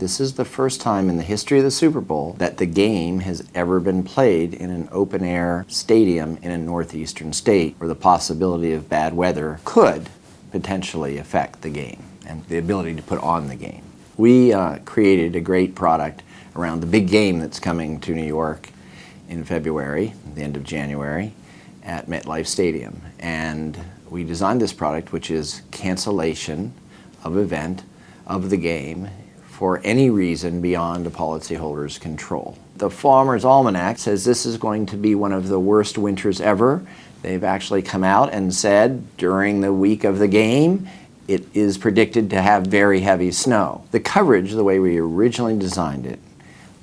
This is the first time in the history of the Super Bowl that the game has ever been played in an open-air stadium in a northeastern state where the possibility of bad weather could potentially affect the game and the ability to put on the game. We created a great product around the big game that's coming to New York in February, the end of January, at MetLife Stadium. And we designed this product, which is cancellation of event of the game for any reason beyond a policyholder's control. The Farmer's Almanac says this is going to be one of the worst winters ever. They've actually come out and said during the week of the game, it is predicted to have very heavy snow. The coverage, the way we originally designed it,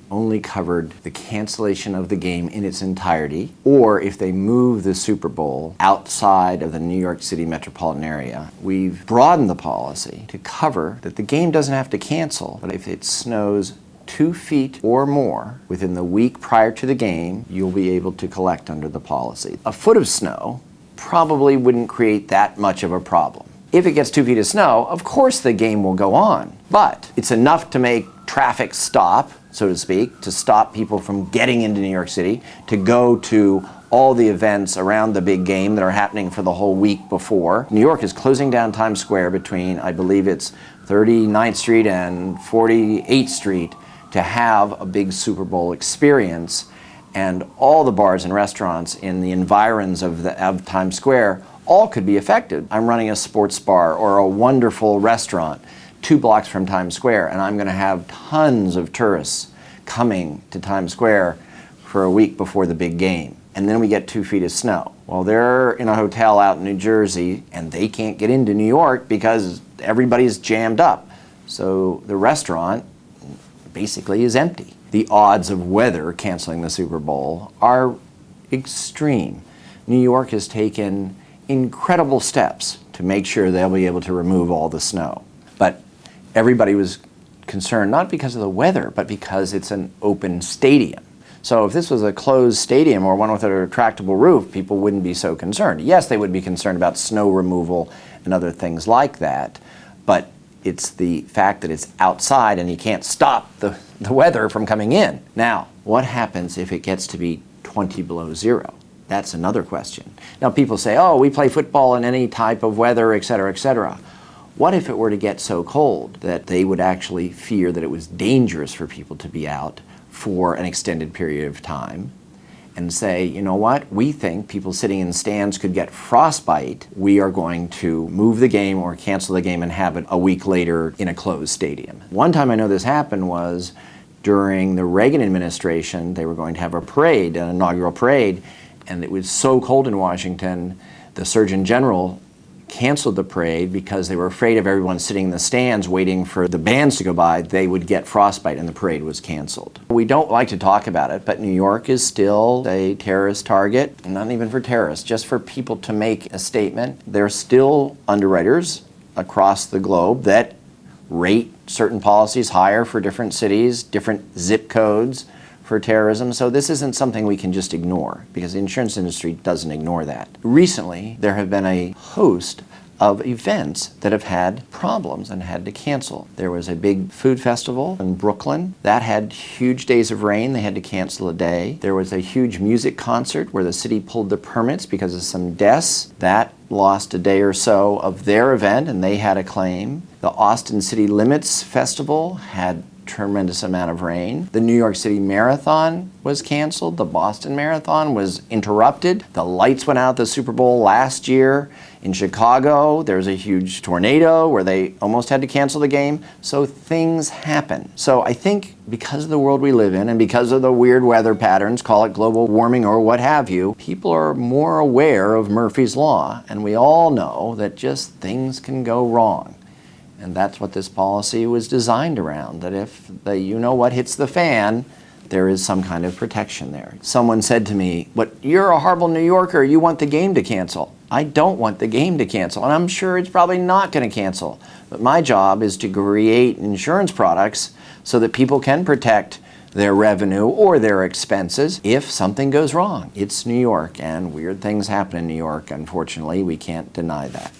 only covered the cancellation of the game in its entirety, or if they move the Super Bowl outside of the New York City metropolitan area. We've broadened the policy to cover that the game doesn't have to cancel, but if it snows 2 feet or more within the week prior to the game, you'll be able to collect under the policy. A foot of snow probably wouldn't create that much of a problem. If it gets 2 feet of snow, of course the game will go on, but it's enough to make traffic stop, so to speak, to stop people from getting into New York City, to go to all the events around the big game that are happening for the whole week before. New York is closing down Times Square between, I believe it's 39th Street and 48th Street to have a big Super Bowl experience, and all the bars and restaurants in the environs of Times Square all could be affected. I'm running a sports bar or a wonderful restaurant 2 blocks from Times Square, and I'm going to have tons of tourists coming to Times Square for a week before the big game. And then we get 2 feet of snow. Well, they're in a hotel out in New Jersey, and they can't get into New York because everybody's jammed up. So the restaurant basically is empty. The odds of weather canceling the Super Bowl are extreme. New York has taken incredible steps to make sure they'll be able to remove all the snow. But everybody was concerned not because of the weather, but because it's an open stadium. So if this was a closed stadium or one with a retractable roof, people wouldn't be so concerned. Yes, they would be concerned about snow removal and other things like that, but it's the fact that it's outside and you can't stop the weather from coming in. Now, what happens if it gets to be 20 below zero? That's another question. Now people say, oh, we play football in any type of weather, et cetera, et cetera. What if it were to get so cold that they would actually fear that it was dangerous for people to be out for an extended period of time and say, you know what, we think people sitting in stands could get frostbite. We are going to move the game or cancel the game and have it a week later in a closed stadium. One time I know this happened was during the Reagan administration. They were going to have a parade, an inaugural parade, and it was so cold in Washington, the Surgeon General canceled the parade because they were afraid of everyone sitting in the stands waiting for the bands to go by, they would get frostbite, and the parade was canceled. We don't like to talk about it, but New York is still a terrorist target, not even for terrorists, just for people to make a statement. There are still underwriters across the globe that rate certain policies higher for different cities, different zip codes for terrorism. So this isn't something we can just ignore, because the insurance industry doesn't ignore that. Recently, there have been a host of events that have had problems and had to cancel. There was a big food festival in Brooklyn that had huge days of rain. They had to cancel a day. There was a huge music concert where the city pulled the permits because of some deaths. That lost a day or so of their event, and they had a claim. The Austin City Limits Festival had tremendous amount of rain. The New York City Marathon was canceled. The Boston Marathon was interrupted. The lights went out at the Super Bowl last year. In Chicago, there was a huge tornado where they almost had to cancel the game. So things happen. So I think because of the world we live in and because of the weird weather patterns, call it global warming or what have you, people are more aware of Murphy's Law. And we all know that just things can go wrong. And that's what this policy was designed around, that if the you-know-what hits the fan, there is some kind of protection there. Someone said to me, but you're a horrible New Yorker, you want the game to cancel. I don't want the game to cancel, and I'm sure it's probably not going to cancel. But my job is to create insurance products so that people can protect their revenue or their expenses if something goes wrong. It's New York, and weird things happen in New York. Unfortunately, we can't deny that.